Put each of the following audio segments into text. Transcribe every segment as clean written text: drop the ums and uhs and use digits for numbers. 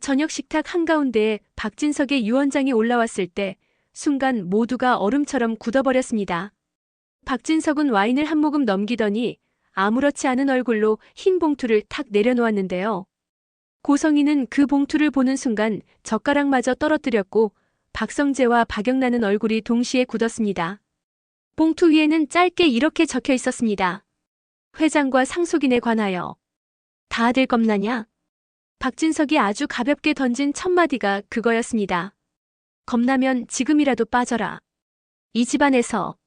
저녁 식탁 한가운데에 박진석의 유언장이 올라왔을 때 순간 모두가 얼음처럼 굳어버렸습니다. 박진석은 와인을 한 모금 넘기더니 아무렇지 않은 얼굴로 흰 봉투를 탁 내려놓았는데요. 고성이는 그 봉투를 보는 순간 젓가락마저 떨어뜨렸고 박성재와 박영란은 얼굴이 동시에 굳었습니다. 봉투 위에는 짧게 이렇게 적혀 있었습니다. 회장과 상속인에 관하여. 다들 겁나냐? 박진석이 아주 가볍게 던진 첫 마디가 그거였습니다. 겁나면 지금이라도 빠져라. 이 집안에서.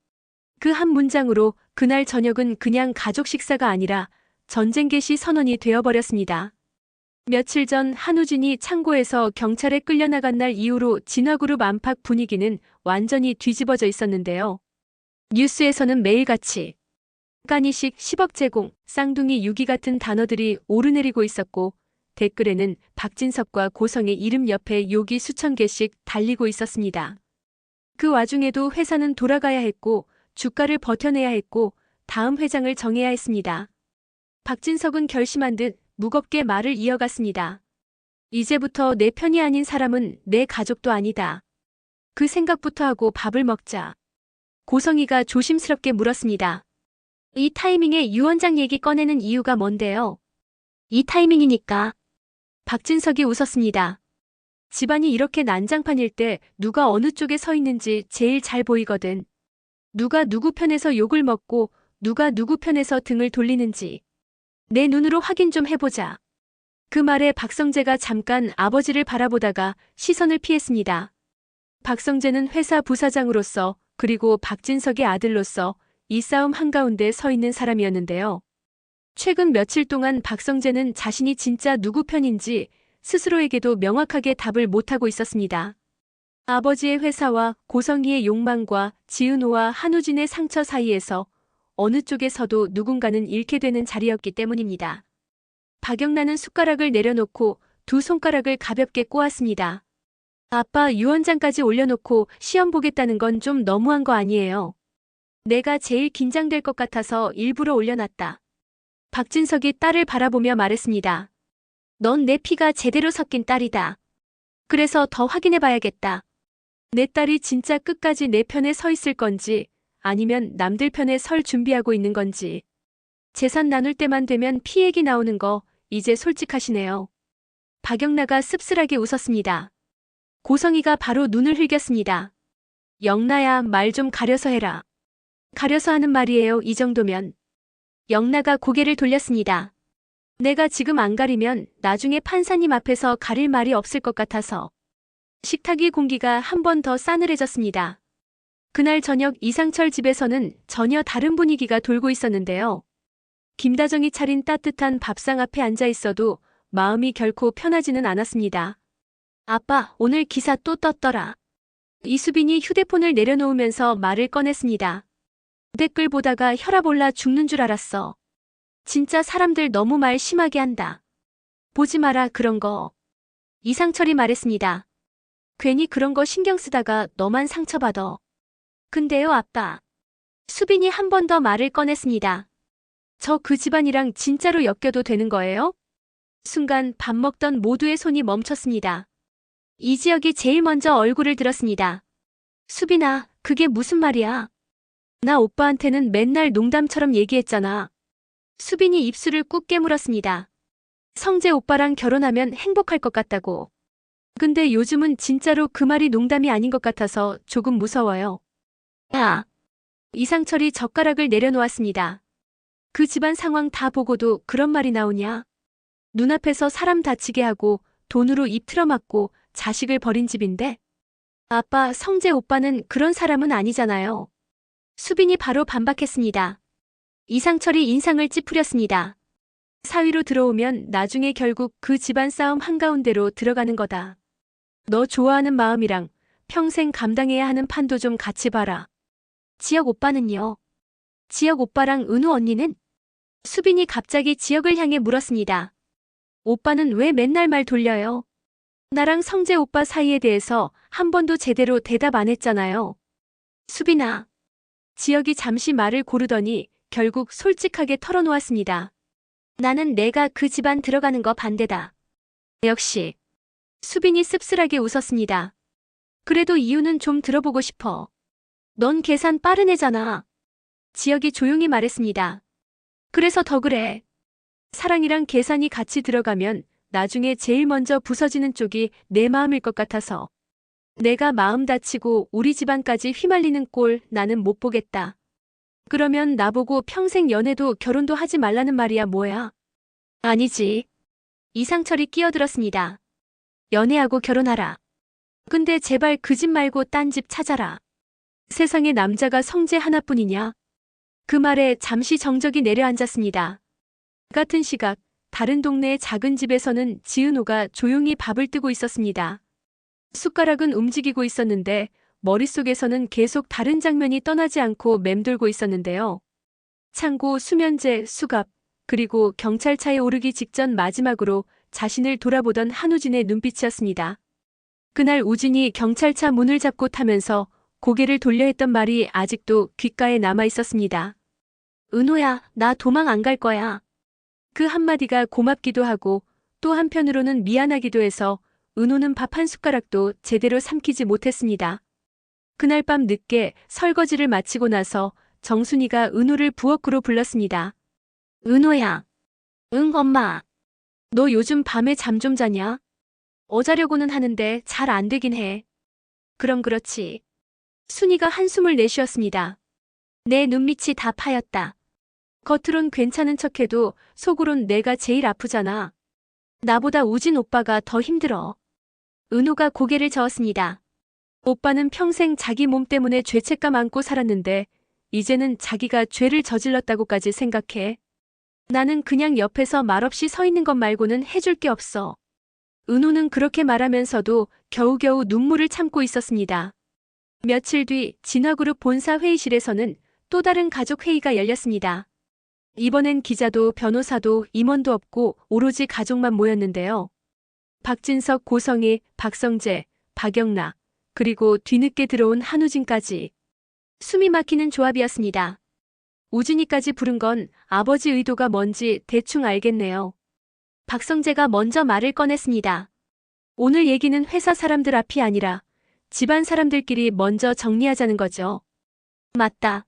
그 한 문장으로 그날 저녁은 그냥 가족 식사가 아니라 전쟁 개시 선언이 되어버렸습니다. 며칠 전 한우진이 창고에서 경찰에 끌려나간 날 이후로 진화그룹 안팎 분위기는 완전히 뒤집어져 있었는데요. 뉴스에서는 매일같이 까니식 10억 제공, 쌍둥이 유기 같은 단어들이 오르내리고 있었고 댓글에는 박진석과 고성의 이름 옆에 욕이 수천 개씩 달리고 있었습니다. 그 와중에도 회사는 돌아가야 했고 주가를 버텨내야 했고 다음 회장을 정해야 했습니다. 박진석은 결심한 듯 무겁게 말을 이어갔습니다. 이제부터 내 편이 아닌 사람은 내 가족도 아니다. 그 생각부터 하고 밥을 먹자. 고성이가 조심스럽게 물었습니다. 이 타이밍에 유언장 얘기 꺼내는 이유가 뭔데요? 이 타이밍이니까. 박진석이 웃었습니다. 집안이 이렇게 난장판일 때 누가 어느 쪽에 서 있는지 제일 잘 보이거든. 누가 누구 편에서 욕을 먹고 누가 누구 편에서 등을 돌리는지. 내 눈으로 확인 좀 해보자. 그 말에 박성재가 잠깐 아버지를 바라보다가 시선을 피했습니다. 박성재는 회사 부사장으로서 그리고 박진석의 아들로서 이 싸움 한가운데 서 있는 사람이었는데요. 최근 며칠 동안 박성재는 자신이 진짜 누구 편인지 스스로에게도 명확하게 답을 못하고 있었습니다. 아버지의 회사와 고성희의 욕망과 지은호와 한우진의 상처 사이에서 어느 쪽에 서도 누군가는 잃게 되는 자리였기 때문입니다. 박영란은 숟가락을 내려놓고 두 손가락을 가볍게 꼬았습니다. 아빠 유언장까지 올려놓고 시험 보겠다는 건 좀 너무한 거 아니에요? 내가 제일 긴장될 것 같아서 일부러 올려놨다. 박진석이 딸을 바라보며 말했습니다. 넌 내 피가 제대로 섞인 딸이다. 그래서 더 확인해봐야겠다. 내 딸이 진짜 끝까지 내 편에 서 있을 건지 아니면 남들 편에 설 준비하고 있는 건지. 재산 나눌 때만 되면 피 얘기 나오는 거 이제 솔직하시네요. 박영나가 씁쓸하게 웃었습니다. 고성이가 바로 눈을 흘겼습니다. 영나야, 말 좀 가려서 해라. 가려서 하는 말이에요, 이 정도면. 영나가 고개를 돌렸습니다. 내가 지금 안 가리면 나중에 판사님 앞에서 가릴 말이 없을 것 같아서. 식탁 위 공기가 한 번 더 싸늘해졌습니다. 그날 저녁 이상철 집에서는 전혀 다른 분위기가 돌고 있었는데요. 김다정이 차린 따뜻한 밥상 앞에 앉아 있어도 마음이 결코 편하지는 않았습니다. 아빠, 오늘 기사 또 떴더라. 이수빈이 휴대폰을 내려놓으면서 말을 꺼냈습니다. 댓글 보다가 혈압 올라 죽는 줄 알았어. 진짜 사람들 너무 말 심하게 한다. 보지 마라 그런 거. 이상철이 말했습니다. 괜히 그런 거 신경 쓰다가 너만 상처받아. 근데요 아빠. 수빈이 한 번 더 말을 꺼냈습니다. 저 그 집안이랑 진짜로 엮여도 되는 거예요? 순간 밥 먹던 모두의 손이 멈췄습니다. 이지혁이 제일 먼저 얼굴을 들었습니다. 수빈아, 그게 무슨 말이야? 나 오빠한테는 맨날 농담처럼 얘기했잖아. 수빈이 입술을 꾹 깨물었습니다. 성재 오빠랑 결혼하면 행복할 것 같다고. 근데 요즘은 진짜로 그 말이 농담이 아닌 것 같아서 조금 무서워요. 야. 이상철이 젓가락을 내려놓았습니다. 그 집안 상황 다 보고도 그런 말이 나오냐? 눈앞에서 사람 다치게 하고 돈으로 입 틀어막고 자식을 버린 집인데? 아빠, 성재 오빠는 그런 사람은 아니잖아요. 수빈이 바로 반박했습니다. 이상철이 인상을 찌푸렸습니다. 사위로 들어오면 나중에 결국 그 집안 싸움 한가운데로 들어가는 거다. 너 좋아하는 마음이랑 평생 감당해야 하는 판도 좀 같이 봐라. 지혁 오빠는요? 지혁 오빠랑 은우 언니는? 수빈이 갑자기 지혁을 향해 물었습니다. 오빠는 왜 맨날 말 돌려요? 나랑 성재 오빠 사이에 대해서 한 번도 제대로 대답 안 했잖아요. 수빈아. 지혁이 잠시 말을 고르더니 결국 솔직하게 털어놓았습니다. 나는 내가 그 집안 들어가는 거 반대다. 역시. 수빈이 씁쓸하게 웃었습니다. 그래도 이유는 좀 들어보고 싶어. 넌 계산 빠른 애잖아. 지혁이 조용히 말했습니다. 그래서 더 그래. 사랑이랑 계산이 같이 들어가면 나중에 제일 먼저 부서지는 쪽이 내 마음일 것 같아서. 내가 마음 다치고 우리 집안까지 휘말리는 꼴 나는 못 보겠다. 그러면 나보고 평생 연애도 결혼도 하지 말라는 말이야 뭐야? 아니지. 이상철이 끼어들었습니다. 연애하고 결혼하라. 근데 제발 그 집 말고 딴 집 찾아라. 세상에 남자가 성재 하나뿐이냐? 그 말에 잠시 정적이 내려앉았습니다. 같은 시각 다른 동네의 작은 집에서는 지은호가 조용히 밥을 뜨고 있었습니다. 숟가락은 움직이고 있었는데 머릿속에서는 계속 다른 장면이 떠나지 않고 맴돌고 있었는데요. 창고, 수면제, 수갑, 그리고 경찰차에 오르기 직전 마지막으로 자신을 돌아보던 한우진의 눈빛이었습니다. 그날 우진이 경찰차 문을 잡고 타면서 고개를 돌려 했던 말이 아직도 귓가에 남아 있었습니다. 은호야, 나 도망 안 갈 거야. 그 한마디가 고맙기도 하고 또 한편으로는 미안하기도 해서 은호는 밥 한 숟가락도 제대로 삼키지 못했습니다. 그날 밤 늦게 설거지를 마치고 나서 정순이가 은호를 부엌으로 불렀습니다. 은호야. 응, 엄마. 너 요즘 밤에 잠 좀 자냐? 어자려고는 하는데 잘 안 되긴 해. 그럼 그렇지. 순이가 한숨을 내쉬었습니다. 내 눈밑이 다 파였다. 겉으론 괜찮은 척해도 속으론 내가 제일 아프잖아. 나보다 우진 오빠가 더 힘들어. 은호가 고개를 저었습니다. 오빠는 평생 자기 몸 때문에 죄책감 안고 살았는데 이제는 자기가 죄를 저질렀다고까지 생각해. 나는 그냥 옆에서 말없이 서 있는 것 말고는 해줄 게 없어. 은호는 그렇게 말하면서도 겨우겨우 눈물을 참고 있었습니다. 며칠 뒤 진화그룹 본사 회의실에서는 또 다른 가족 회의가 열렸습니다. 이번엔 기자도 변호사도 임원도 없고 오로지 가족만 모였는데요. 박진석, 고성희, 박성재, 박영나, 그리고 뒤늦게 들어온 한우진까지. 숨이 막히는 조합이었습니다. 우진이까지 부른 건 아버지 의도가 뭔지 대충 알겠네요. 박성재가 먼저 말을 꺼냈습니다. 오늘 얘기는 회사 사람들 앞이 아니라 집안 사람들끼리 먼저 정리하자는 거죠. 맞다.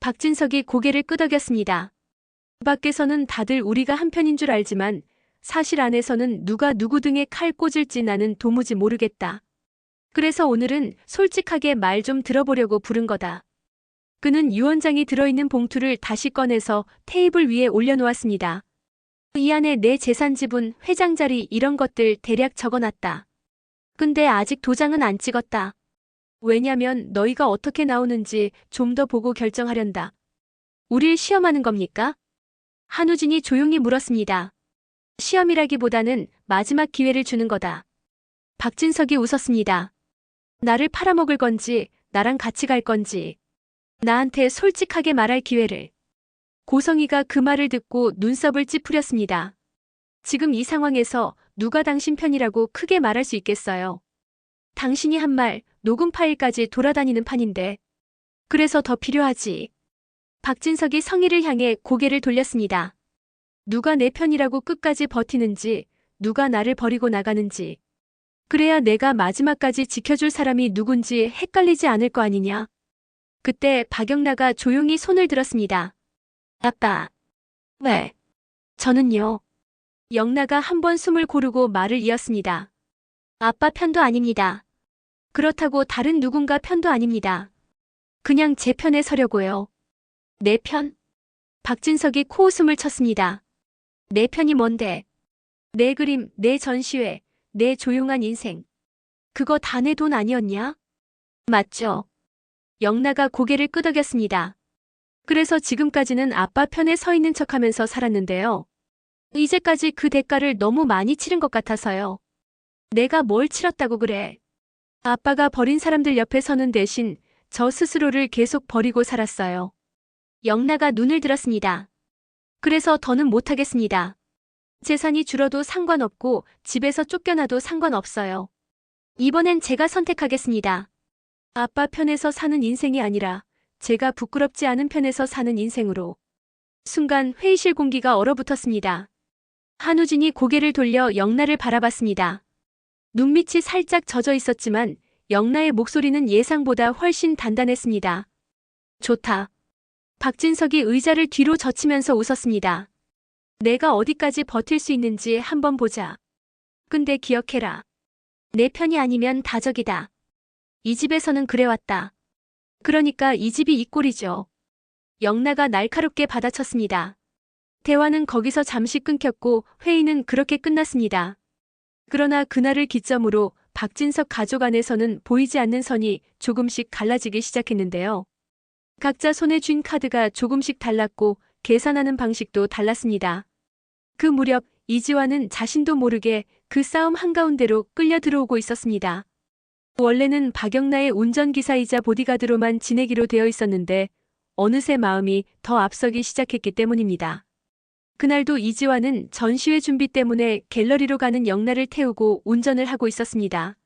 박진석이 고개를 끄덕였습니다. 밖에서는 다들 우리가 한편인 줄 알지만 사실 안에서는 누가 누구 등에 칼 꽂을지 나는 도무지 모르겠다. 그래서 오늘은 솔직하게 말 좀 들어보려고 부른 거다. 그는 유언장이 들어있는 봉투를 다시 꺼내서 테이블 위에 올려놓았습니다. 이 안에 내 재산 지분, 회장 자리 이런 것들 대략 적어놨다. 근데 아직 도장은 안 찍었다. 왜냐면 너희가 어떻게 나오는지 좀 더 보고 결정하련다. 우릴 시험하는 겁니까? 한우진이 조용히 물었습니다. 시험이라기보다는 마지막 기회를 주는 거다. 박진석이 웃었습니다. 나를 팔아먹을 건지 나랑 같이 갈 건지 나한테 솔직하게 말할 기회를. 고성희가 그 말을 듣고 눈썹을 찌푸렸습니다. 지금 이 상황에서 누가 당신 편이라고 크게 말할 수 있겠어요. 당신이 한 말 녹음 파일까지 돌아다니는 판인데. 그래서 더 필요하지. 박진석이 성희를 향해 고개를 돌렸습니다. 누가 내 편이라고 끝까지 버티는지, 누가 나를 버리고 나가는지. 그래야 내가 마지막까지 지켜줄 사람이 누군지 헷갈리지 않을 거 아니냐. 그때 박영나가 조용히 손을 들었습니다. 아빠. 왜? 저는요. 영나가 한 번 숨을 고르고 말을 이었습니다. 아빠 편도 아닙니다. 그렇다고 다른 누군가 편도 아닙니다. 그냥 제 편에 서려고요. 내 편? 박진석이 코웃음을 쳤습니다. 내 편이 뭔데? 내 그림, 내 전시회, 내 조용한 인생. 그거 다 내 돈 아니었냐? 맞죠? 영나가 고개를 끄덕였습니다. 그래서 지금까지는 아빠 편에 서 있는 척하면서 살았는데요. 이제까지 그 대가를 너무 많이 치른 것 같아서요. 내가 뭘 치렀다고 그래. 아빠가 버린 사람들 옆에 서는 대신 저 스스로를 계속 버리고 살았어요. 영나가 눈을 들었습니다. 그래서 더는 못하겠습니다. 재산이 줄어도 상관없고 집에서 쫓겨나도 상관없어요. 이번엔 제가 선택하겠습니다. 아빠 편에서 사는 인생이 아니라 제가 부끄럽지 않은 편에서 사는 인생으로. 순간 회의실 공기가 얼어붙었습니다. 한우진이 고개를 돌려 영나를 바라봤습니다. 눈밑이 살짝 젖어 있었지만 영나의 목소리는 예상보다 훨씬 단단했습니다. 좋다. 박진석이 의자를 뒤로 젖히면서 웃었습니다. 내가 어디까지 버틸 수 있는지 한번 보자. 근데 기억해라. 내 편이 아니면 다적이다. 이 집에서는 그래왔다. 그러니까 이 집이 이 꼴이죠. 영나가 날카롭게 받아쳤습니다. 대화는 거기서 잠시 끊겼고 회의는 그렇게 끝났습니다. 그러나 그날을 기점으로 박진석 가족 안에서는 보이지 않는 선이 조금씩 갈라지기 시작했는데요. 각자 손에 쥔 카드가 조금씩 달랐고 계산하는 방식도 달랐습니다. 그 무렵 이지환은 자신도 모르게 그 싸움 한가운데로 끌려 들어오고 있었습니다. 원래는 박영나의 운전기사이자 보디가드로만 지내기로 되어 있었는데 어느새 마음이 더 앞서기 시작했기 때문입니다. 그날도 이지환은 전시회 준비 때문에 갤러리로 가는 영나를 태우고 운전을 하고 있었습니다.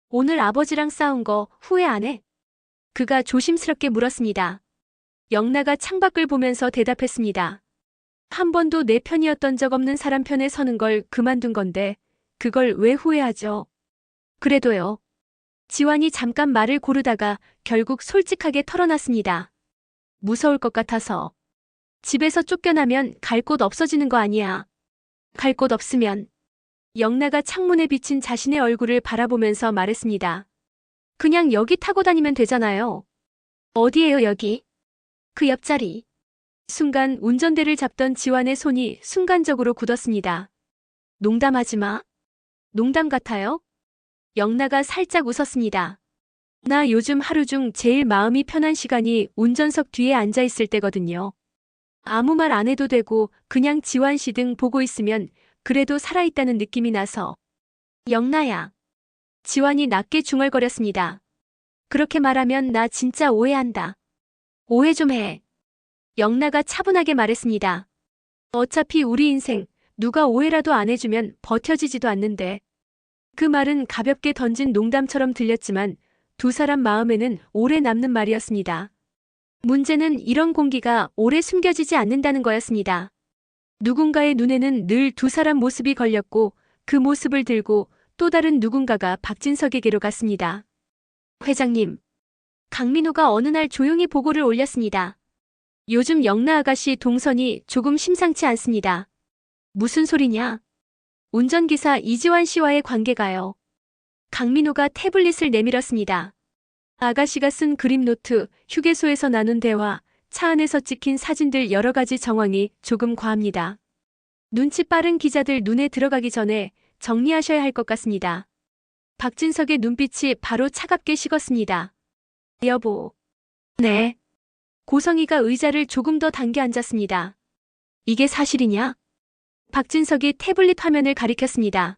오늘 아버지랑 싸운 거 후회 안 해? 그가 조심스럽게 물었습니다. 영나가 창밖을 보면서 대답했습니다. 한 번도 내 편이었던 적 없는 사람 편에 서는 걸 그만둔 건데 그걸 왜 후회하죠? 그래도요. 지환이 잠깐 말을 고르다가 결국 솔직하게 털어놨습니다. 무서울 것 같아서. 집에서 쫓겨나면 갈 곳 없어지는 거 아니야. 갈 곳 없으면. 영나가 창문에 비친 자신의 얼굴을 바라보면서 말했습니다. 그냥 여기 타고 다니면 되잖아요. 어디예요 여기? 그 옆자리. 순간 운전대를 잡던 지환의 손이 순간적으로 굳었습니다. 농담하지 마. 농담 같아요? 영나가 살짝 웃었습니다. 나 요즘 하루 중 제일 마음이 편한 시간이 운전석 뒤에 앉아 있을 때거든요. 아무 말 안 해도 되고 그냥 지환 씨 등 보고 있으면 그래도 살아있다는 느낌이 나서. 영나야. 지환이 낮게 중얼거렸습니다. 그렇게 말하면 나 진짜 오해한다. 오해 좀 해. 영나가 차분하게 말했습니다. 어차피 우리 인생 누가 오해라도 안 해주면 버텨지지도 않는데. 그 말은 가볍게 던진 농담처럼 들렸지만 두 사람 마음에는 오래 남는 말이었습니다. 문제는 이런 공기가 오래 숨겨지지 않는다는 거였습니다. 누군가의 눈에는 늘 두 사람 모습이 걸렸고 그 모습을 들고 또 다른 누군가가 박진석에게로 갔습니다. 회장님. 강민호가 어느 날 조용히 보고를 올렸습니다. 요즘 영나 아가씨 동선이 조금 심상치 않습니다. 무슨 소리냐? 운전기사 이지환 씨와의 관계가요. 강민호가 태블릿을 내밀었습니다. 아가씨가 쓴 그림노트, 휴게소에서 나눈 대화, 차 안에서 찍힌 사진들 여러 가지 정황이 조금 과합니다. 눈치 빠른 기자들 눈에 들어가기 전에 정리하셔야 할 것 같습니다. 박진석의 눈빛이 바로 차갑게 식었습니다. 여보. 네. 고성이가 의자를 조금 더 당겨 앉았습니다. 이게 사실이냐? 박진석이 태블릿 화면을 가리켰습니다.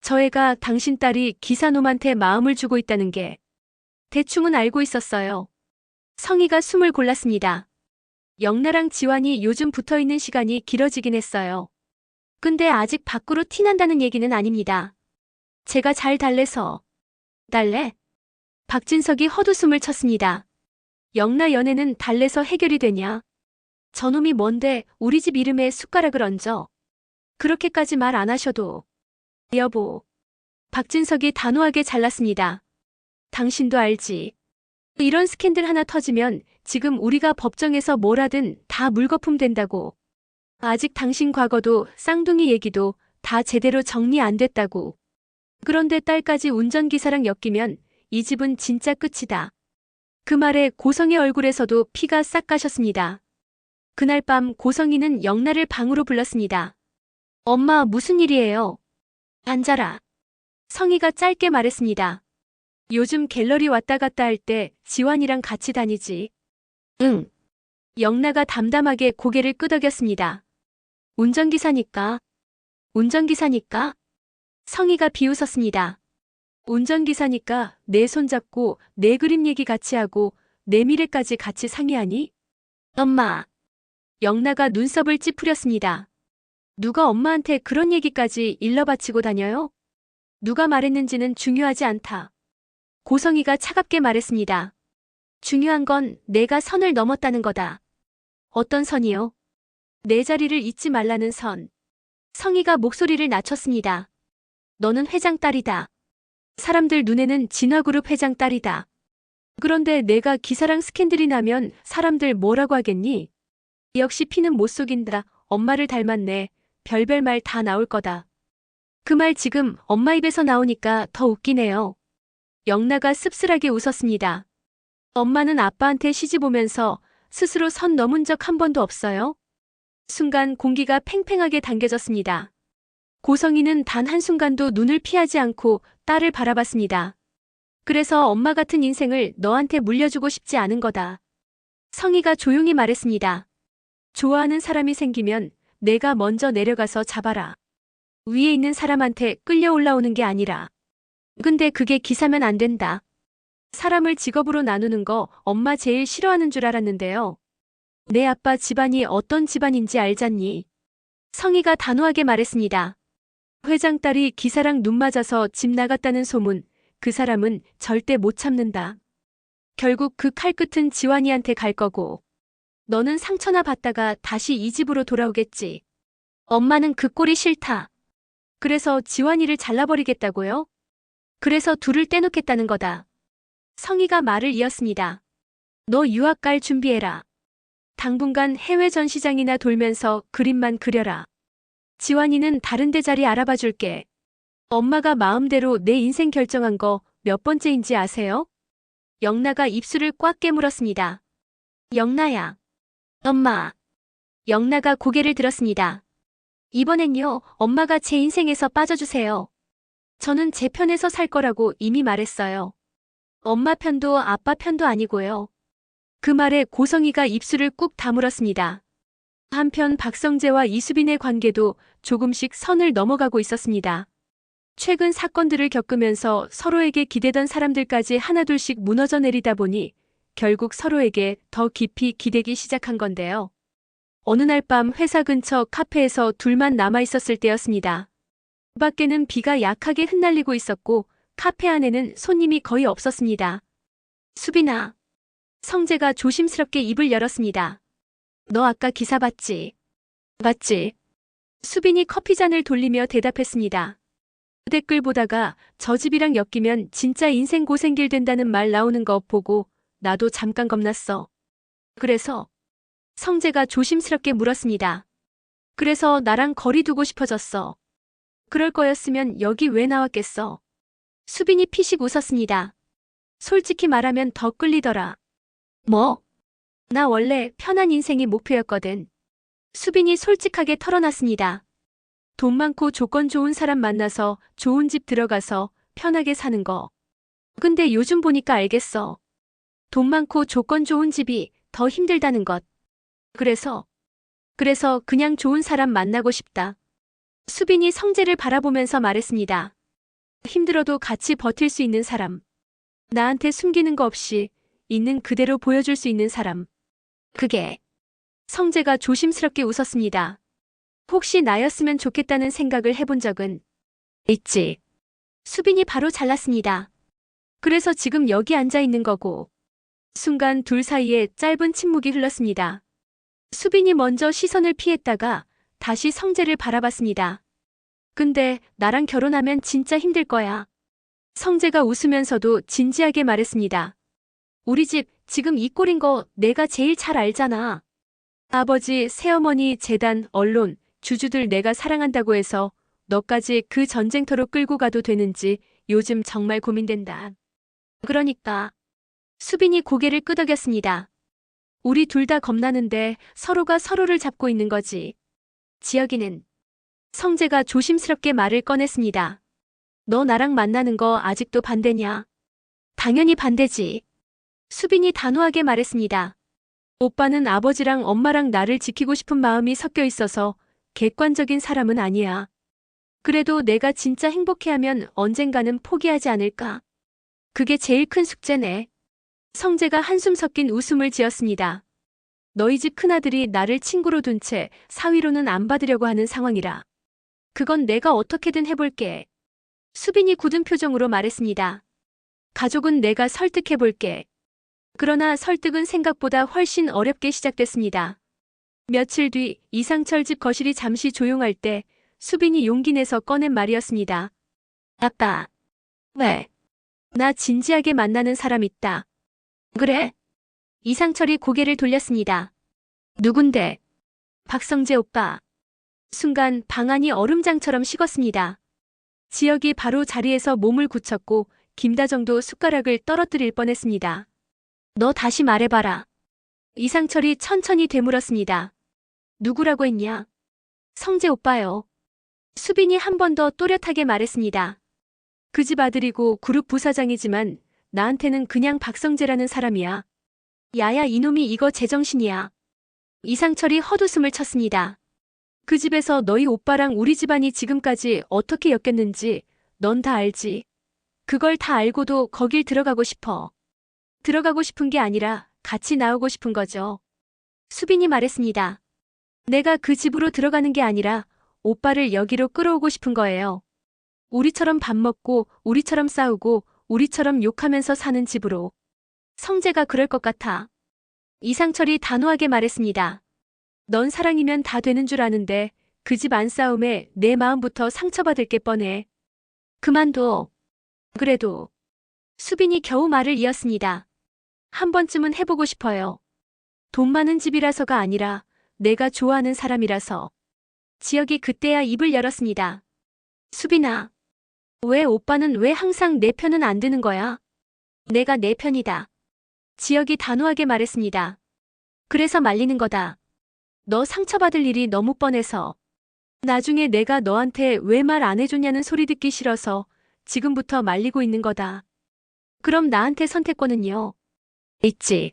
저 애가 당신 딸이 기사놈한테 마음을 주고 있다는 게 대충은 알고 있었어요. 성희가 숨을 골랐습니다. 영나랑 지환이 요즘 붙어있는 시간이 길어지긴 했어요. 근데 아직 밖으로 티난다는 얘기는 아닙니다. 제가 잘 달래서. 달래? 박진석이 헛웃음을 쳤습니다. 영나 연애는 달래서 해결이 되냐? 저놈이 뭔데 우리 집 이름에 숟가락을 얹어. 그렇게까지 말 안 하셔도. 여보. 박진석이 단호하게 잘랐습니다. 당신도 알지. 이런 스캔들 하나 터지면 지금 우리가 법정에서 뭘 하든 다 물거품 된다고. 아직 당신 과거도 쌍둥이 얘기도 다 제대로 정리 안 됐다고. 그런데 딸까지 운전기사랑 엮이면 이 집은 진짜 끝이다. 그 말에 고성의 얼굴에서도 피가 싹 가셨습니다. 그날 밤 고성이는 영나를 방으로 불렀습니다. 엄마 무슨 일이에요? 앉아라. 성희가 짧게 말했습니다. 요즘 갤러리 왔다 갔다 할 때 지환이랑 같이 다니지. 응. 영나가 담담하게 고개를 끄덕였습니다. 운전기사니까. 운전기사니까? 성희가 비웃었습니다. 운전기사니까 내 손잡고 내 그림 얘기 같이 하고 내 미래까지 같이 상의하니? 엄마. 영나가 눈썹을 찌푸렸습니다. 누가 엄마한테 그런 얘기까지 일러바치고 다녀요? 누가 말했는지는 중요하지 않다. 고성이가 차갑게 말했습니다. 중요한 건 내가 선을 넘었다는 거다. 어떤 선이요? 내 자리를 잊지 말라는 선. 성희가 목소리를 낮췄습니다. 너는 회장 딸이다. 사람들 눈에는 진화그룹 회장 딸이다. 그런데 내가 기사랑 스캔들이 나면 사람들 뭐라고 하겠니? 역시 피는 못 속인다. 엄마를 닮았네. 별별 말 다 나올 거다. 그 말 지금 엄마 입에서 나오니까 더 웃기네요. 영나가 씁쓸하게 웃었습니다. 엄마는 아빠한테 시집 오면서 스스로 선 넘은 적 한 번도 없어요? 순간 공기가 팽팽하게 당겨졌습니다. 고성이는 단 한순간도 눈을 피하지 않고 딸을 바라봤습니다. 그래서 엄마 같은 인생을 너한테 물려주고 싶지 않은 거다. 성희가 조용히 말했습니다. 좋아하는 사람이 생기면 내가 먼저 내려가서 잡아라. 위에 있는 사람한테 끌려 올라오는 게 아니라. 근데 그게 기사면 안 된다. 사람을 직업으로 나누는 거 엄마 제일 싫어하는 줄 알았는데요. 내 아빠 집안이 어떤 집안인지 알잖니? 성희가 단호하게 말했습니다. 회장 딸이 기사랑 눈 맞아서 집 나갔다는 소문, 그 사람은 절대 못 참는다. 결국 그 칼끝은 지환이한테 갈 거고, 너는 상처나 받다가 다시 이 집으로 돌아오겠지. 엄마는 그 꼴이 싫다. 그래서 지환이를 잘라버리겠다고요? 그래서 둘을 떼놓겠다는 거다. 성희가 말을 이었습니다. 너 유학 갈 준비해라. 당분간 해외 전시장이나 돌면서 그림만 그려라. 지환이는 다른 데 자리 알아봐 줄게. 엄마가 마음대로 내 인생 결정한 거 몇 번째인지 아세요? 영나가 입술을 꽉 깨물었습니다. 영나야. 엄마. 영나가 고개를 들었습니다. 이번엔요, 엄마가 제 인생에서 빠져주세요. 저는 제 편에서 살 거라고 이미 말했어요. 엄마 편도 아빠 편도 아니고요. 그 말에 고성이가 입술을 꾹 다물었습니다. 한편 박성재와 이수빈의 관계도 조금씩 선을 넘어가고 있었습니다. 최근 사건들을 겪으면서 서로에게 기대던 사람들까지 하나둘씩 무너져 내리다 보니 결국 서로에게 더 깊이 기대기 시작한 건데요. 어느 날 밤 회사 근처 카페에서 둘만 남아있었을 때였습니다. 밖에는 비가 약하게 흩날리고 있었고 카페 안에는 손님이 거의 없었습니다. 수빈아. 성재가 조심스럽게 입을 열었습니다. 너 아까 기사 봤지? 봤지? 수빈이 커피잔을 돌리며 대답했습니다. 댓글 보다가 저 집이랑 엮이면 진짜 인생 고생길 된다는 말 나오는 거 보고 나도 잠깐 겁났어. 그래서 성재가 조심스럽게 물었습니다. 그래서 나랑 거리 두고 싶어졌어. 그럴 거였으면 여기 왜 나왔겠어? 수빈이 피식 웃었습니다. 솔직히 말하면 더 끌리더라. 뭐? 나 원래 편한 인생이 목표였거든. 수빈이 솔직하게 털어놨습니다. 돈 많고 조건 좋은 사람 만나서 좋은 집 들어가서 편하게 사는 거. 근데 요즘 보니까 알겠어. 돈 많고 조건 좋은 집이 더 힘들다는 것. 그래서 그냥 좋은 사람 만나고 싶다. 수빈이 성재를 바라보면서 말했습니다. 힘들어도 같이 버틸 수 있는 사람. 나한테 숨기는 거 없이 있는 그대로 보여줄 수 있는 사람. 그게. 성재가 조심스럽게 웃었습니다. 혹시 나였으면 좋겠다는 생각을 해본 적은 있지. 수빈이 바로 잘랐습니다. 그래서 지금 여기 앉아 있는 거고. 순간 둘 사이에 짧은 침묵이 흘렀습니다. 수빈이 먼저 시선을 피했다가 다시 성재를 바라봤습니다. 근데 나랑 결혼하면 진짜 힘들 거야. 성재가 웃으면서도 진지하게 말했습니다. 우리 집 지금 이 꼴인 거 내가 제일 잘 알잖아. 아버지, 새어머니, 재단, 언론, 주주들 내가 사랑한다고 해서 너까지 그 전쟁터로 끌고 가도 되는지 요즘 정말 고민된다. 그러니까. 수빈이 고개를 끄덕였습니다. 우리 둘 다 겁나는데 서로가 서로를 잡고 있는 거지. 지혁이는. 성재가 조심스럽게 말을 꺼냈습니다. 너 나랑 만나는 거 아직도 반대냐? 당연히 반대지. 수빈이 단호하게 말했습니다. 오빠는 아버지랑 엄마랑 나를 지키고 싶은 마음이 섞여 있어서 객관적인 사람은 아니야. 그래도 내가 진짜 행복해하면 언젠가는 포기하지 않을까? 그게 제일 큰 숙제네. 성재가 한숨 섞인 웃음을 지었습니다. 너희 집 큰아들이 나를 친구로 둔 채 사위로는 안 받으려고 하는 상황이라. 그건 내가 어떻게든 해볼게. 수빈이 굳은 표정으로 말했습니다. 가족은 내가 설득해볼게. 그러나 설득은 생각보다 훨씬 어렵게 시작됐습니다. 며칠 뒤 이상철 집 거실이 잠시 조용할 때 수빈이 용기 내서 꺼낸 말이었습니다. 아빠. 왜? 나 진지하게 만나는 사람 있다. 그래? 이상철이 고개를 돌렸습니다. 누군데? 박성재 오빠. 순간 방안이 얼음장처럼 식었습니다. 지혁이 바로 자리에서 몸을 굳혔고 김다정도 숟가락을 떨어뜨릴 뻔했습니다. 너 다시 말해봐라. 이상철이 천천히 되물었습니다. 누구라고 했냐? 성재 오빠요. 수빈이 한 번 더 또렷하게 말했습니다. 그 집 아들이고 그룹 부사장이지만 나한테는 그냥 박성재라는 사람이야. 야야 이놈이 이거 제정신이야. 이상철이 헛웃음을 쳤습니다. 그 집에서 너희 오빠랑 우리 집안이 지금까지 어떻게 엮였는지 넌 다 알지. 그걸 다 알고도 거길 들어가고 싶어. 들어가고 싶은 게 아니라 같이 나오고 싶은 거죠. 수빈이 말했습니다. 내가 그 집으로 들어가는 게 아니라 오빠를 여기로 끌어오고 싶은 거예요. 우리처럼 밥 먹고 우리처럼 싸우고 우리처럼 욕하면서 사는 집으로. 성재가 그럴 것 같아. 이상철이 단호하게 말했습니다. 넌 사랑이면 다 되는 줄 아는데 그 집 안싸움에 내 마음부터 상처받을 게 뻔해. 그만둬. 그래도. 수빈이 겨우 말을 이었습니다. 한 번쯤은 해보고 싶어요. 돈 많은 집이라서가 아니라 내가 좋아하는 사람이라서. 지혁이 그때야 입을 열었습니다. 수빈아. 왜 오빠는 왜 항상 내 편은 안 드는 거야? 내가 내 편이다. 지혁이 단호하게 말했습니다. 그래서 말리는 거다. 너 상처받을 일이 너무 뻔해서. 나중에 내가 너한테 왜 말 안 해줬냐는 소리 듣기 싫어서 지금부터 말리고 있는 거다. 그럼 나한테 선택권은요? 있지.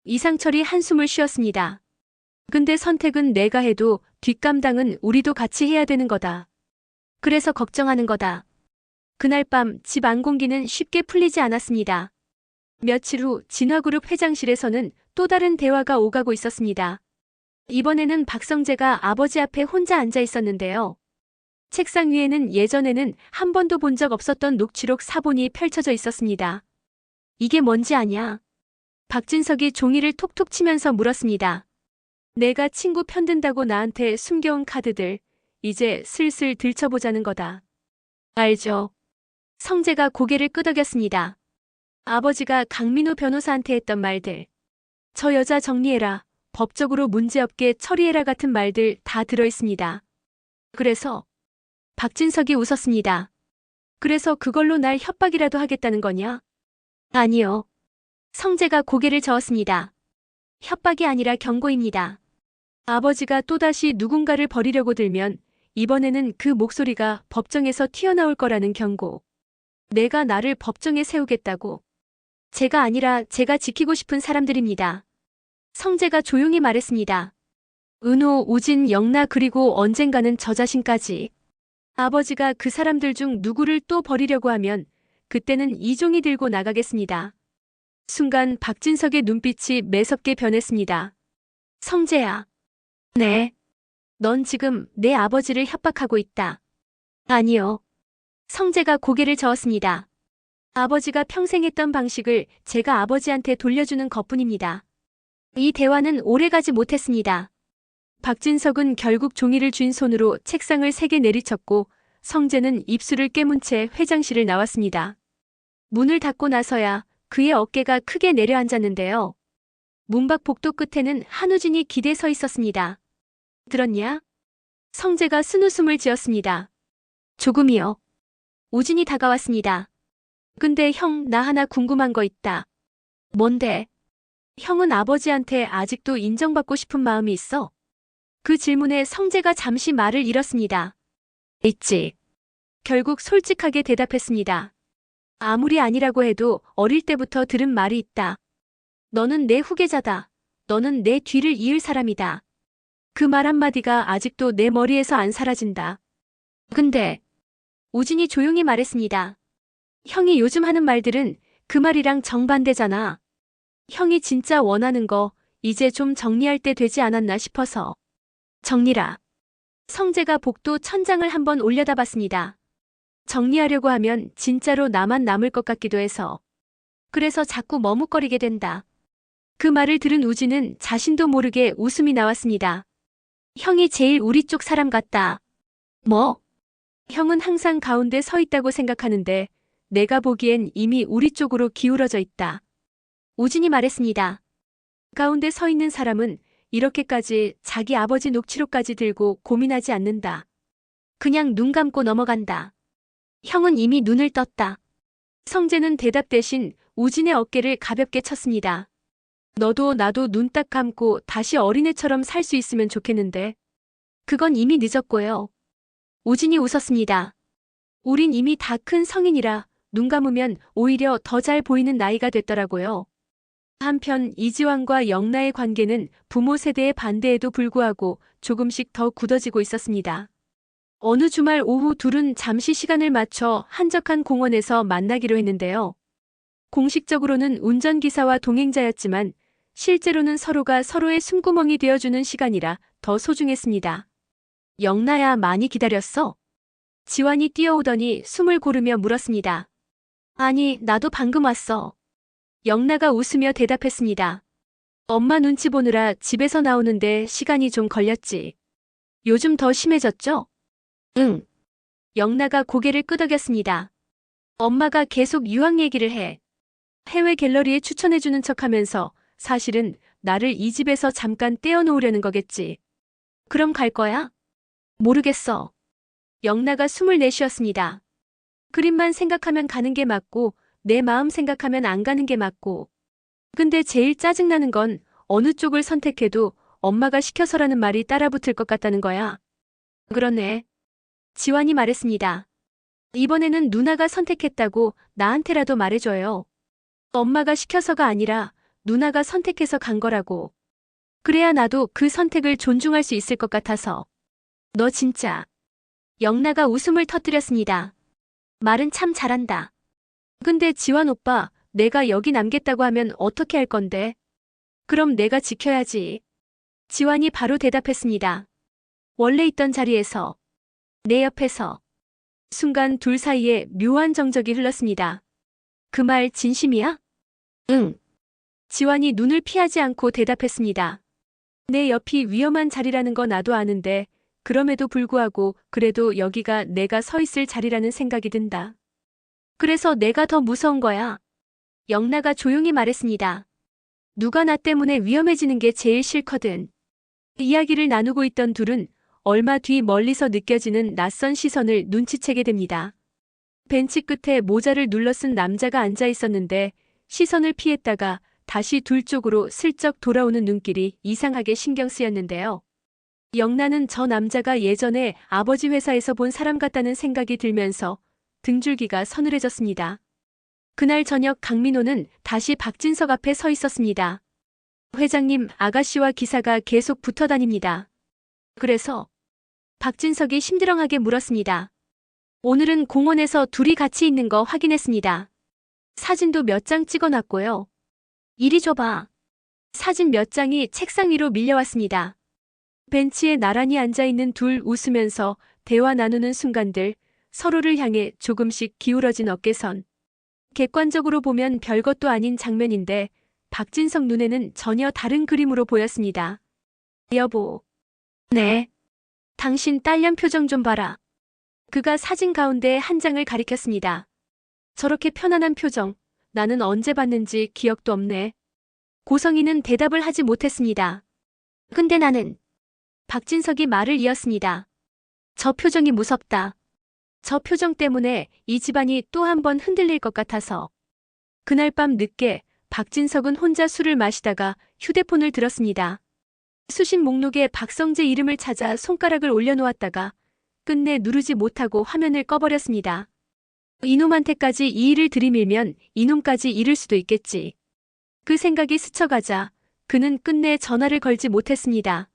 이상철이 한숨을 쉬었습니다. 근데 선택은 내가 해도 뒷감당은 우리도 같이 해야 되는 거다. 그래서 걱정하는 거다. 그날 밤 집 안공기는 쉽게 풀리지 않았습니다. 며칠 후 진화그룹 회장실에서는 또 다른 대화가 오가고 있었습니다. 이번에는 박성재가 아버지 앞에 혼자 앉아 있었는데요. 책상 위에는 예전에는 한 번도 본 적 없었던 녹취록 사본이 펼쳐져 있었습니다. 이게 뭔지 아냐? 박진석이 종이를 톡톡 치면서 물었습니다. 내가 친구 편든다고 나한테 숨겨온 카드들, 이제 슬슬 들춰보자는 거다. 알죠? 성재가 고개를 끄덕였습니다. 아버지가 강민우 변호사한테 했던 말들. 저 여자 정리해라, 법적으로 문제없게 처리해라 같은 말들 다 들어있습니다. 그래서? 박진석이 웃었습니다. 그래서 그걸로 날 협박이라도 하겠다는 거냐? 아니요. 성재가 고개를 저었습니다. 협박이 아니라 경고입니다. 아버지가 또다시 누군가를 버리려고 들면 이번에는 그 목소리가 법정에서 튀어나올 거라는 경고. 내가 나를 법정에 세우겠다고. 제가 아니라 제가 지키고 싶은 사람들입니다. 성재가 조용히 말했습니다. 은호, 우진, 영나 그리고 언젠가는 저 자신까지. 아버지가 그 사람들 중 누구를 또 버리려고 하면 그때는 이종이 들고 나가겠습니다. 순간 박진석의 눈빛이 매섭게 변했습니다. 성재야. 네. 넌 지금 내 아버지를 협박하고 있다. 아니요. 성재가 고개를 저었습니다. 아버지가 평생 했던 방식을 제가 아버지한테 돌려주는 것뿐입니다. 이 대화는 오래가지 못했습니다. 박진석은 결국 종이를 쥔 손으로 책상을 3개 내리쳤고 성재는 입술을 깨문 채 회장실을 나왔습니다. 문을 닫고 나서야 그의 어깨가 크게 내려앉았는데요. 문밖 복도 끝에는 한우진이 기대 서 있었습니다. 들었냐? 성재가 쓴웃음을 지었습니다. 조금이요. 우진이 다가왔습니다. 근데 형, 나 하나 궁금한 거 있다. 뭔데? 형은 아버지한테 아직도 인정받고 싶은 마음이 있어? 그 질문에 성재가 잠시 말을 잃었습니다. 있지. 결국 솔직하게 대답했습니다. 아무리 아니라고 해도 어릴 때부터 들은 말이 있다. 너는 내 후계자다. 너는 내 뒤를 이을 사람이다. 그 말 한마디가 아직도 내 머리에서 안 사라진다. 근데 우진이 조용히 말했습니다. 형이 요즘 하는 말들은 그 말이랑 정반대잖아. 형이 진짜 원하는 거 이제 좀 정리할 때 되지 않았나 싶어서. 정리라. 성재가 복도 천장을 한번 올려다 봤습니다. 정리하려고 하면 진짜로 나만 남을 것 같기도 해서. 그래서 자꾸 머뭇거리게 된다. 그 말을 들은 우진은 자신도 모르게 웃음이 나왔습니다. 형이 제일 우리 쪽 사람 같다. 뭐? 형은 항상 가운데 서 있다고 생각하는데 내가 보기엔 이미 우리 쪽으로 기울어져 있다. 우진이 말했습니다. 가운데 서 있는 사람은 이렇게까지 자기 아버지 녹취록까지 들고 고민하지 않는다. 그냥 눈 감고 넘어간다. 형은 이미 눈을 떴다. 성재는 대답 대신 우진의 어깨를 가볍게 쳤습니다. 너도 나도 눈 딱 감고 다시 어린애처럼 살 수 있으면 좋겠는데. 그건 이미 늦었고요. 우진이 웃었습니다. 우린 이미 다 큰 성인이라 눈 감으면 오히려 더 잘 보이는 나이가 됐더라고요. 한편 이지환과 영나의 관계는 부모 세대의 반대에도 불구하고 조금씩 더 굳어지고 있었습니다. 어느 주말 오후 둘은 잠시 시간을 맞춰 한적한 공원에서 만나기로 했는데요. 공식적으로는 운전기사와 동행자였지만 실제로는 서로가 서로의 숨구멍이 되어주는 시간이라 더 소중했습니다. 영나야, 많이 기다렸어? 지환이 뛰어오더니 숨을 고르며 물었습니다. 아니, 나도 방금 왔어. 영나가 웃으며 대답했습니다. 엄마 눈치 보느라 집에서 나오는데 시간이 좀 걸렸지. 요즘 더 심해졌죠? 응. 영나가 고개를 끄덕였습니다. 엄마가 계속 유학 얘기를 해. 해외 갤러리에 추천해주는 척하면서 사실은 나를 이 집에서 잠깐 떼어놓으려는 거겠지. 그럼 갈 거야? 모르겠어. 영나가 숨을 내쉬었습니다. 그림만 생각하면 가는 게 맞고 내 마음 생각하면 안 가는 게 맞고. 근데 제일 짜증나는 건 어느 쪽을 선택해도 엄마가 시켜서라는 말이 따라붙을 것 같다는 거야. 그러네. 지환이 말했습니다. 이번에는 누나가 선택했다고 나한테라도 말해줘요. 엄마가 시켜서가 아니라 누나가 선택해서 간 거라고. 그래야 나도 그 선택을 존중할 수 있을 것 같아서. 너 진짜. 영나가 웃음을 터뜨렸습니다. 말은 참 잘한다. 근데 지환 오빠, 내가 여기 남겠다고 하면 어떻게 할 건데? 그럼 내가 지켜야지. 지환이 바로 대답했습니다. 원래 있던 자리에서. 내 옆에서. 순간 둘 사이에 묘한 정적이 흘렀습니다. 그 말 진심이야? 응. 지환이 눈을 피하지 않고 대답했습니다. 내 옆이 위험한 자리라는 거 나도 아는데 그럼에도 불구하고 그래도 여기가 내가 서 있을 자리라는 생각이 든다. 그래서 내가 더 무서운 거야. 영나가 조용히 말했습니다. 누가 나 때문에 위험해지는 게 제일 싫거든. 이야기를 나누고 있던 둘은 얼마 뒤 멀리서 느껴지는 낯선 시선을 눈치채게 됩니다. 벤치 끝에 모자를 눌러 쓴 남자가 앉아 있었는데 시선을 피했다가 다시 둘 쪽으로 슬쩍 돌아오는 눈길이 이상하게 신경 쓰였는데요. 영나는 저 남자가 예전에 아버지 회사에서 본 사람 같다는 생각이 들면서 등줄기가 서늘해졌습니다. 그날 저녁 강민호는 다시 박진석 앞에 서 있었습니다. 회장님, 아가씨와 기사가 계속 붙어 다닙니다. 그래서 박진석이 심드렁하게 물었습니다. 오늘은 공원에서 둘이 같이 있는 거 확인했습니다. 사진도 몇 장 찍어놨고요. 이리 줘봐. 사진 몇 장이 책상 위로 밀려왔습니다. 벤치에 나란히 앉아있는 둘 웃으면서 대화 나누는 순간들, 서로를 향해 조금씩 기울어진 어깨선. 객관적으로 보면 별것도 아닌 장면인데 박진석 눈에는 전혀 다른 그림으로 보였습니다. 여보. 네. 당신 딸년 표정 좀 봐라. 그가 사진 가운데 한 장을 가리켰습니다. 저렇게 편안한 표정, 나는 언제 봤는지 기억도 없네. 고성이는 대답을 하지 못했습니다. 근데 나는. 박진석이 말을 이었습니다. 저 표정이 무섭다. 저 표정 때문에 이 집안이 또 한 번 흔들릴 것 같아서. 그날 밤 늦게 박진석은 혼자 술을 마시다가 휴대폰을 들었습니다. 수신 목록에 박성재 이름을 찾아 손가락을 올려놓았다가 끝내 누르지 못하고 화면을 꺼버렸습니다. 이놈한테까지 이 일을 들이밀면 이놈까지 잃을 수도 있겠지. 그 생각이 스쳐가자 그는 끝내 전화를 걸지 못했습니다.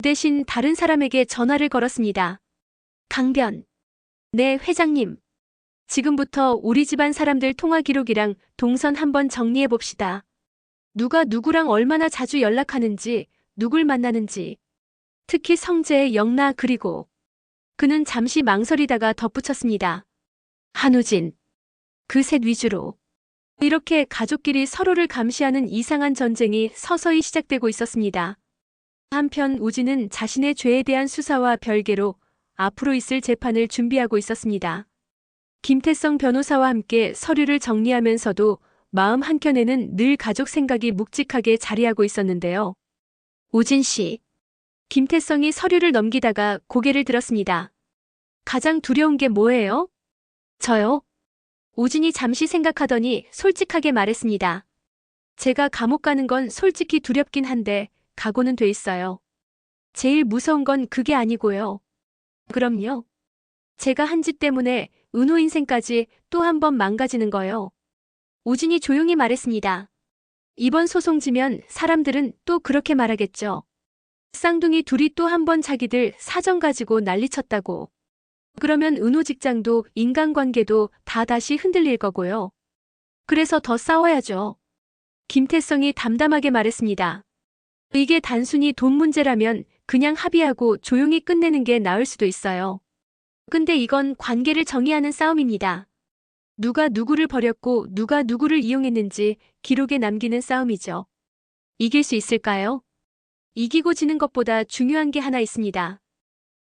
대신 다른 사람에게 전화를 걸었습니다. 강변. 네, 회장님. 지금부터 우리 집안 사람들 통화 기록이랑 동선 한번 정리해 봅시다. 누가 누구랑 얼마나 자주 연락하는지, 누굴 만나는지. 특히 성재, 영나 그리고. 그는 잠시 망설이다가 덧붙였습니다. 한우진. 그 셋 위주로. 이렇게 가족끼리 서로를 감시하는 이상한 전쟁이 서서히 시작되고 있었습니다. 한편 우진은 자신의 죄에 대한 수사와 별개로 앞으로 있을 재판을 준비하고 있었습니다. 김태성 변호사와 함께 서류를 정리하면서도 마음 한켠에는 늘 가족 생각이 묵직하게 자리하고 있었는데요. 우진 씨. 김태성이 서류를 넘기다가 고개를 들었습니다. 가장 두려운 게 뭐예요? 저요? 우진이 잠시 생각하더니 솔직하게 말했습니다. 제가 감옥 가는 건 솔직히 두렵긴 한데 각오는 돼 있어요. 제일 무서운 건 그게 아니고요. 그럼요. 제가 한 짓 때문에 은호 인생까지 또 한 번 망가지는 거요. 우진이 조용히 말했습니다. 이번 소송 지면 사람들은 또 그렇게 말하겠죠. 쌍둥이 둘이 또 한 번 자기들 사정 가지고 난리쳤다고. 그러면 은호 직장도 인간관계도 다 다시 흔들릴 거고요. 그래서 더 싸워야죠. 김태성이 담담하게 말했습니다. 이게 단순히 돈 문제라면 그냥 합의하고 조용히 끝내는 게 나을 수도 있어요. 근데 이건 관계를 정의하는 싸움입니다. 누가 누구를 버렸고 누가 누구를 이용했는지 기록에 남기는 싸움이죠. 이길 수 있을까요? 이기고 지는 것보다 중요한 게 하나 있습니다.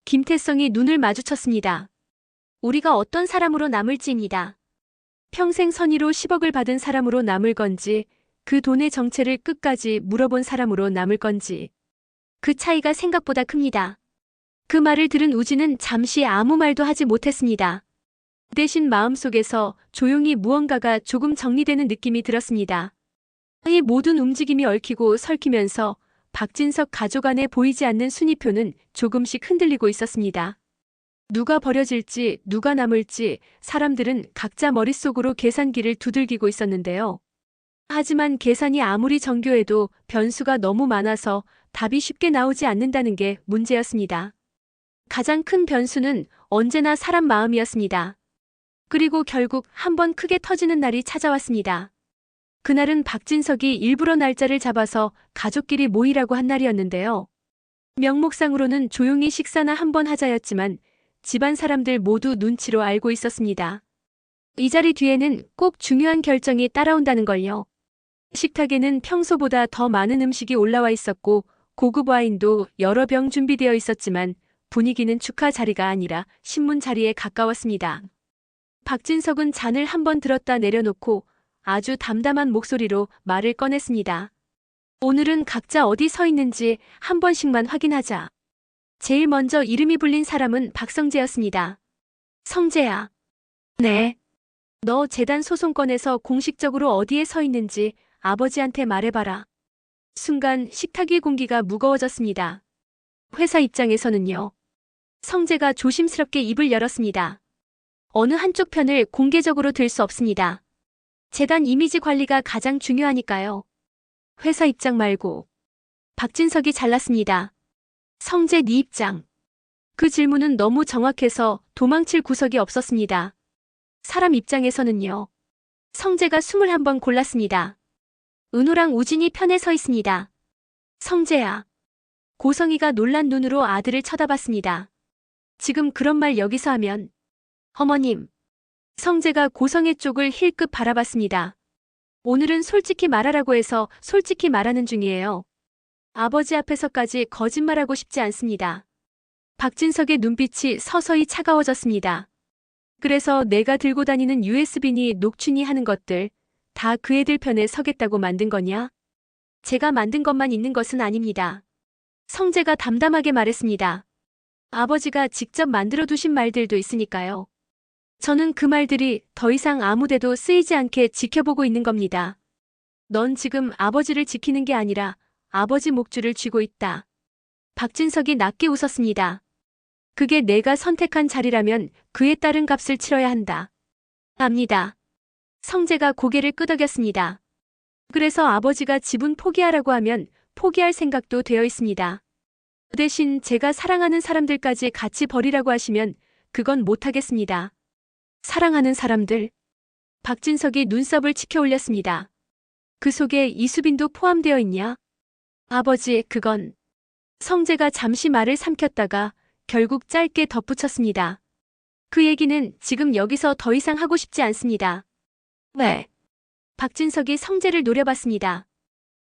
김태성이 눈을 마주쳤습니다. 우리가 어떤 사람으로 남을지입니다. 평생 선의로 10억을 받은 사람으로 남을 건지, 그 돈의 정체를 끝까지 물어본 사람으로 남을 건지. 그 차이가 생각보다 큽니다. 그 말을 들은 우진은 잠시 아무 말도 하지 못했습니다. 대신 마음속에서 조용히 무언가가 조금 정리되는 느낌이 들었습니다. 이 모든 움직임이 얽히고 설키면서 박진석 가족 안에 보이지 않는 순위표는 조금씩 흔들리고 있었습니다. 누가 버려질지 누가 남을지 사람들은 각자 머릿속으로 계산기를 두들기고 있었는데요. 하지만 계산이 아무리 정교해도 변수가 너무 많아서 답이 쉽게 나오지 않는다는 게 문제였습니다. 가장 큰 변수는 언제나 사람 마음이었습니다. 그리고 결국 한번 크게 터지는 날이 찾아왔습니다. 그날은 박진석이 일부러 날짜를 잡아서 가족끼리 모이라고 한 날이었는데요. 명목상으로는 조용히 식사나 한번 하자였지만 집안 사람들 모두 눈치로 알고 있었습니다. 이 자리 뒤에는 꼭 중요한 결정이 따라온다는 걸요. 식탁에는 평소보다 더 많은 음식이 올라와 있었고 고급 와인도 여러 병 준비되어 있었지만 분위기는 축하 자리가 아니라 신문 자리에 가까웠습니다. 박진석은 잔을 한번 들었다 내려놓고 아주 담담한 목소리로 말을 꺼냈습니다. 오늘은 각자 어디 서 있는지 한 번씩만 확인하자. 제일 먼저 이름이 불린 사람은 박성재였습니다. 성재야. 네. 너 재단 소송권에서 공식적으로 어디에 서 있는지 아버지한테 말해봐라. 순간 식탁 위 공기가 무거워졌습니다. 회사 입장에서는요. 성재가 조심스럽게 입을 열었습니다. 어느 한쪽 편을 공개적으로 들 수 없습니다. 재단 이미지 관리가 가장 중요하니까요. 회사 입장 말고. 박진석이 잘랐습니다. 성재 네 입장. 그 질문은 너무 정확해서 도망칠 구석이 없었습니다. 사람 입장에서는요. 성재가 21번 골랐습니다. 은호랑 우진이 편에 서 있습니다. 성재야. 고성이가 놀란 눈으로 아들을 쳐다봤습니다. 지금 그런 말 여기서 하면. 어머님. 성재가 고성의 쪽을 힐끗 바라봤습니다. 오늘은 솔직히 말하라고 해서 솔직히 말하는 중이에요. 아버지 앞에서까지 거짓말하고 싶지 않습니다. 박진석의 눈빛이 서서히 차가워졌습니다. 그래서 내가 들고 다니는 USB니 녹취니 하는 것들 다 그 애들 편에 서겠다고 만든 거냐? 제가 만든 것만 있는 것은 아닙니다. 성재가 담담하게 말했습니다. 아버지가 직접 만들어 두신 말들도 있으니까요. 저는 그 말들이 더 이상 아무데도 쓰이지 않게 지켜보고 있는 겁니다. 넌 지금 아버지를 지키는 게 아니라 아버지 목줄을 쥐고 있다. 박진석이 낮게 웃었습니다. 그게 내가 선택한 자리라면 그에 따른 값을 치러야 한다. 압니다. 성재가 고개를 끄덕였습니다. 그래서 아버지가 지분 포기하라고 하면 포기할 생각도 되어 있습니다. 그 대신 제가 사랑하는 사람들까지 같이 버리라고 하시면 그건 못하겠습니다. 사랑하는 사람들. 박진석이 눈썹을 치켜 올렸습니다. 그 속에 이수빈도 포함되어 있냐? 아버지, 그건. 성재가 잠시 말을 삼켰다가 결국 짧게 덧붙였습니다. 그 얘기는 지금 여기서 더 이상 하고 싶지 않습니다. 왜? 박진석이 성재를 노려봤습니다.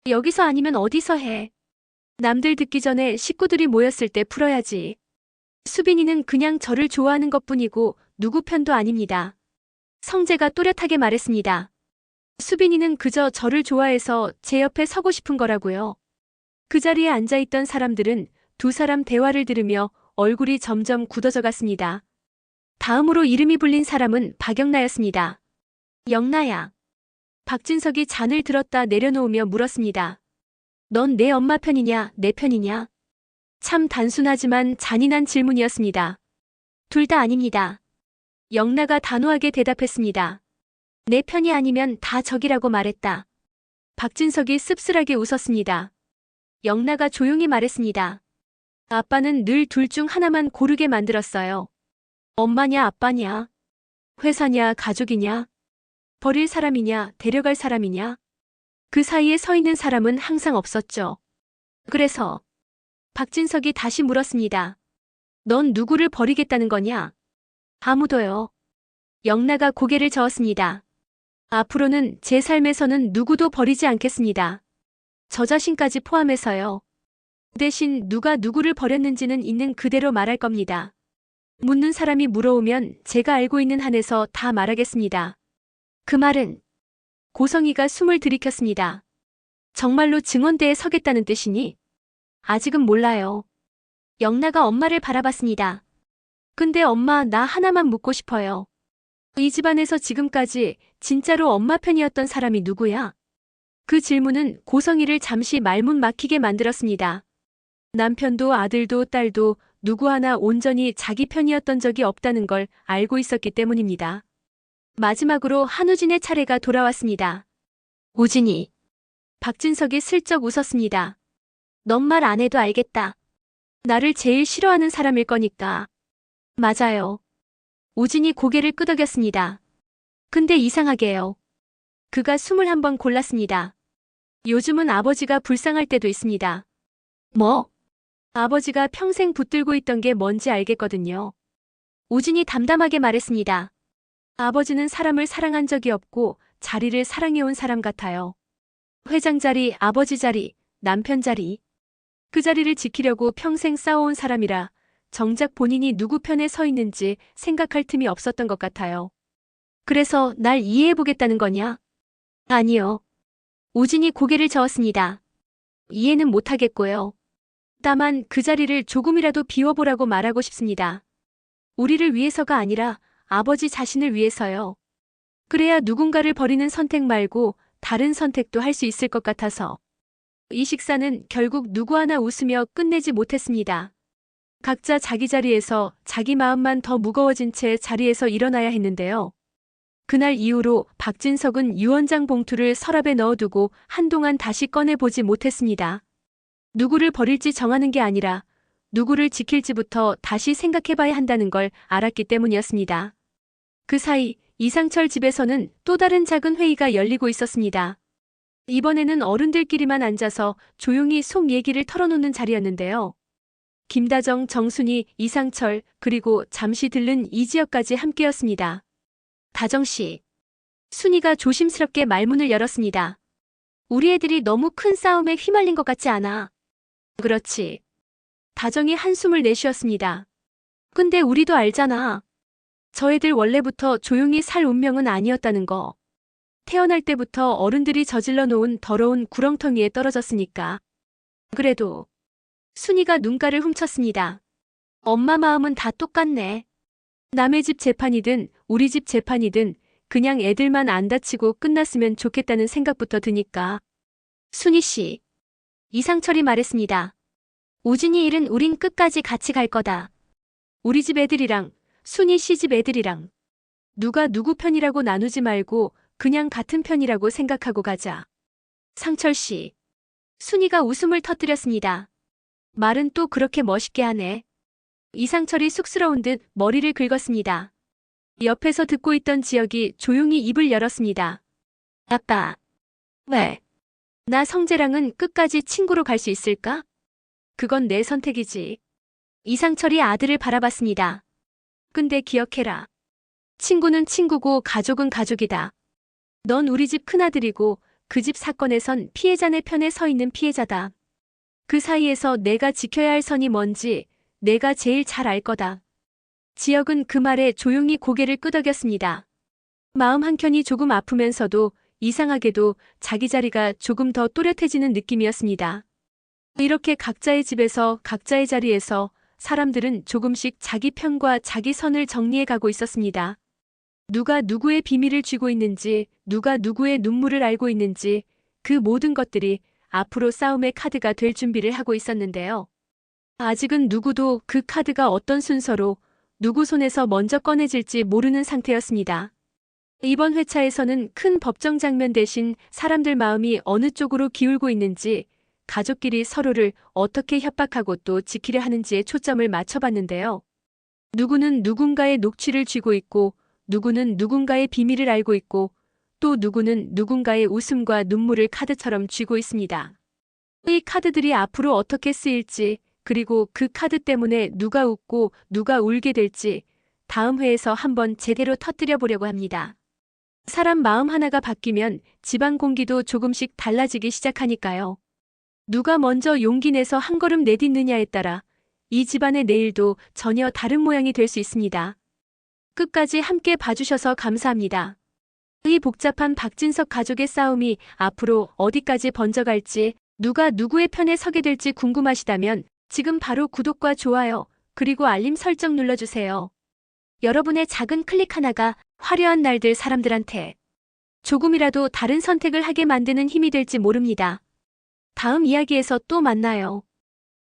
여기서 아니면 어디서 해? 남들 듣기 전에 식구들이 모였을 때 풀어야지. 수빈이는 그냥 저를 좋아하는 것뿐이고 누구 편도 아닙니다. 성재가 또렷하게 말했습니다. 수빈이는 그저 저를 좋아해서 제 옆에 서고 싶은 거라고요. 그 자리에 앉아있던 사람들은 두 사람 대화를 들으며 얼굴이 점점 굳어져 갔습니다. 다음으로 이름이 불린 사람은 박영나였습니다. 영나야. 박진석이 잔을 들었다 내려놓으며 물었습니다. 넌 내 엄마 편이냐, 내 편이냐? 참 단순하지만 잔인한 질문이었습니다. 둘 다 아닙니다. 영나가 단호하게 대답했습니다. 내 편이 아니면 다 적이라고 말했다. 박진석이 씁쓸하게 웃었습니다. 영나가 조용히 말했습니다. 아빠는 늘 둘 중 하나만 고르게 만들었어요. 엄마냐 아빠냐? 회사냐 가족이냐? 버릴 사람이냐 데려갈 사람이냐? 그 사이에 서 있는 사람은 항상 없었죠. 그래서 박진석이 다시 물었습니다. 넌 누구를 버리겠다는 거냐? 아무도요. 영나가 고개를 저었습니다. 앞으로는 제 삶에서는 누구도 버리지 않겠습니다. 저 자신까지 포함해서요. 대신 누가 누구를 버렸는지는 있는 그대로 말할 겁니다. 묻는 사람이 물어오면 제가 알고 있는 한에서 다 말하겠습니다. 그 말은 고성이가 숨을 들이켰습니다. 정말로 증언대에 서겠다는 뜻이니? 아직은 몰라요. 영나가 엄마를 바라봤습니다. 근데 엄마 나 하나만 묻고 싶어요. 이 집안에서 지금까지 진짜로 엄마 편이었던 사람이 누구야? 그 질문은 고성이를 잠시 말문 막히게 만들었습니다. 남편도 아들도 딸도 누구 하나 온전히 자기 편이었던 적이 없다는 걸 알고 있었기 때문입니다. 마지막으로 한우진의 차례가 돌아왔습니다. 우진이. 박진석이 슬쩍 웃었습니다. 넌 말 안 해도 알겠다. 나를 제일 싫어하는 사람일 거니까. 맞아요. 우진이 고개를 끄덕였습니다. 근데 이상하게요. 그가 숨을 한번 골랐습니다. 요즘은 아버지가 불쌍할 때도 있습니다. 뭐? 아버지가 평생 붙들고 있던 게 뭔지 알겠거든요. 우진이 담담하게 말했습니다. 아버지는 사람을 사랑한 적이 없고 자리를 사랑해온 사람 같아요. 회장 자리, 아버지 자리, 남편 자리. 그 자리를 지키려고 평생 싸워온 사람이라 정작 본인이 누구 편에 서 있는지 생각할 틈이 없었던 것 같아요. 그래서 날 이해해보겠다는 거냐? 아니요. 우진이 고개를 저었습니다. 이해는 못하겠고요. 다만 그 자리를 조금이라도 비워보라고 말하고 싶습니다. 우리를 위해서가 아니라 아버지 자신을 위해서요. 그래야 누군가를 버리는 선택 말고 다른 선택도 할 수 있을 것 같아서. 이 식사는 결국 누구 하나 웃으며 끝내지 못했습니다. 각자 자기 자리에서 자기 마음만 더 무거워진 채 자리에서 일어나야 했는데요. 그날 이후로 박진석은 유언장 봉투를 서랍에 넣어두고 한동안 다시 꺼내보지 못했습니다. 누구를 버릴지 정하는 게 아니라 누구를 지킬지부터 다시 생각해봐야 한다는 걸 알았기 때문이었습니다. 그 사이 이상철 집에서는 또 다른 작은 회의가 열리고 있었습니다. 이번에는 어른들끼리만 앉아서 조용히 속 얘기를 털어놓는 자리였는데요. 김다정, 정순이, 이상철, 그리고 잠시 들른 이지혁까지 함께였습니다. 다정씨. 순이가 조심스럽게 말문을 열었습니다. 우리 애들이 너무 큰 싸움에 휘말린 것 같지 않아? 그렇지. 다정이 한숨을 내쉬었습니다. 근데 우리도 알잖아. 저 애들 원래부터 조용히 살 운명은 아니었다는 거. 태어날 때부터 어른들이 저질러 놓은 더러운 구렁텅이에 떨어졌으니까. 그래도 순이가 눈가를 훔쳤습니다. 엄마 마음은 다 똑같네. 남의 집 재판이든 우리 집 재판이든 그냥 애들만 안 다치고 끝났으면 좋겠다는 생각부터 드니까. 순이 씨. 이상철이 말했습니다. 우진이 일은 우린 끝까지 같이 갈 거다. 우리 집 애들이랑 순이 씨 집 애들이랑 누가 누구 편이라고 나누지 말고 그냥 같은 편이라고 생각하고 가자. 상철 씨. 순이가 웃음을 터뜨렸습니다. 말은 또 그렇게 멋있게 하네. 이상철이 쑥스러운 듯 머리를 긁었습니다. 옆에서 듣고 있던 지혁이 조용히 입을 열었습니다. 아빠. 왜? 나 성재랑은 끝까지 친구로 갈 수 있을까? 그건 내 선택이지. 이상철이 아들을 바라봤습니다. 근데 기억해라. 친구는 친구고 가족은 가족이다. 넌 우리 집 큰아들이고 그 집 사건에선 피해자네 편에 서 있는 피해자다. 그 사이에서 내가 지켜야 할 선이 뭔지 내가 제일 잘 알 거다. 지혁은 그 말에 조용히 고개를 끄덕였습니다. 마음 한켠이 조금 아프면서도 이상하게도 자기 자리가 조금 더 또렷해지는 느낌이었습니다. 이렇게 각자의 집에서 각자의 자리에서 사람들은 조금씩 자기 편과 자기 선을 정리해 가고 있었습니다. 누가 누구의 비밀을 쥐고 있는지, 누가 누구의 눈물을 알고 있는지, 그 모든 것들이 앞으로 싸움의 카드가 될 준비를 하고 있었는데요. 아직은 누구도 그 카드가 어떤 순서로 누구 손에서 먼저 꺼내질지 모르는 상태였습니다. 이번 회차에서는 큰 법정 장면 대신 사람들 마음이 어느 쪽으로 기울고 있는지, 가족끼리 서로를 어떻게 협박하고 또 지키려 하는지에 초점을 맞춰봤는데요. 누구는 누군가의 녹취를 쥐고 있고, 누구는 누군가의 비밀을 알고 있고, 또 누구는 누군가의 웃음과 눈물을 카드처럼 쥐고 있습니다. 이 카드들이 앞으로 어떻게 쓰일지, 그리고 그 카드 때문에 누가 웃고 누가 울게 될지 다음 회에서 한번 제대로 터뜨려 보려고 합니다. 사람 마음 하나가 바뀌면 집안 공기도 조금씩 달라지기 시작하니까요. 누가 먼저 용기 내서 한 걸음 내딛느냐에 따라 이 집안의 내일도 전혀 다른 모양이 될 수 있습니다. 끝까지 함께 봐주셔서 감사합니다. 이 복잡한 박진석 가족의 싸움이 앞으로 어디까지 번져갈지, 누가 누구의 편에 서게 될지 궁금하시다면 지금 바로 구독과 좋아요, 그리고 알림 설정 눌러주세요. 여러분의 작은 클릭 하나가 화려한 날들 사람들한테 조금이라도 다른 선택을 하게 만드는 힘이 될지 모릅니다. 다음 이야기에서 또 만나요.